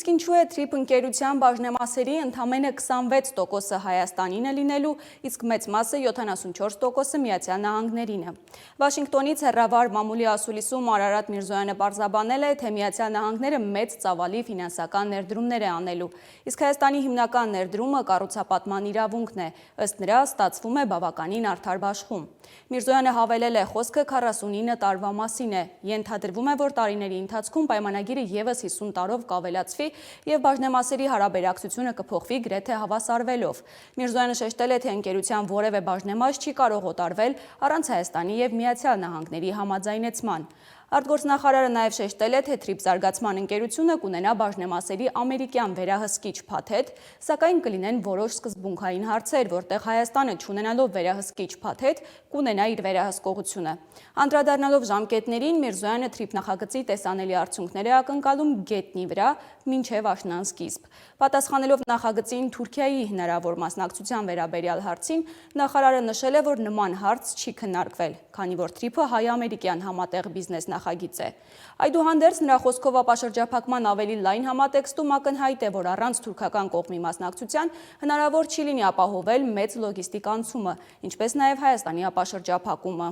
Իսկ ինչու է TRIP ընկերության բաժնեմասերի ընդամենը 26%-ը Հայաստանին է լինելու, իսկ մեծ մասը 74%-ը Միացյալ Նահանգներինը։ Վաշինգտոնից հեռավար մամուլի ասուլիսում Արարատ Միրզոյանը պարզաբանել է, թե Միացյալ Նահանգները մեծ ծավալի ֆինանսական ներդրումներ է անելու, իսկ Հայաստանի հիմնական ներդրումը կառուցապատման իրավունքն է, ըստ նրա ստացվում է բավականին արդար բաշխում։ Միրզոյանը հավելել է, խոսքը 49 տարվա մասին է, ենթադրվում է, որ տարիների ընթացքում պայմանագիրը ևս 50 տարով կավելացվի և բաժնեմասերի հարաբերակցությունը կփոխվի գրեթե հավասարվելով։ Միրզոյանը շեշտել է, թե ընկերության որևէ բաժնեմաս չի կարող օտարվել առանց Հայաստանի և Միացյալ Նահանգների համաձայնեցման։ Արտգործնախարարը նաև շեշտել է, թե TRIP զարգացման ընկերությունը կունենա բաժնեմասերի ամերիկյան վերահսկիչ փաթեթ, սակայն կլինեն որոշ սկզբունքային հարցեր, որտեղ Հայաստանը չունենալով վերահսկիչ փաթեթ կունենա իր վերահսկողությունը։ Անդրադառնալով ժամկետներին, Միրզոյանը TRIP նախագծի տեսանելի արդյունքներ է ակնկալում գետնի վրա մինչև աշնան սկիզբ։ Պատասխանելով նախագծին Թուրքիայի հնարավոր մասնակցության վերաբերյալ հարցին, նախարարը նշել է, որ նման հարց չի քննարկվել, քանի որ TRIP-ը հայ-ամերիկյան համատեղ բիզնես նախագիծ է։ Այդուհանդերձ, նրա խոսքով ապաշրջափակման ավելի լայն համատեքստում ակնհայտ է, որ առանց թուրքական կողմի մասնակցության հնարավոր չի լինի ապահովել մեծ լոգիստիկ անցումը, ինչպես նաև Հայաստանի ապաշրջափակումը։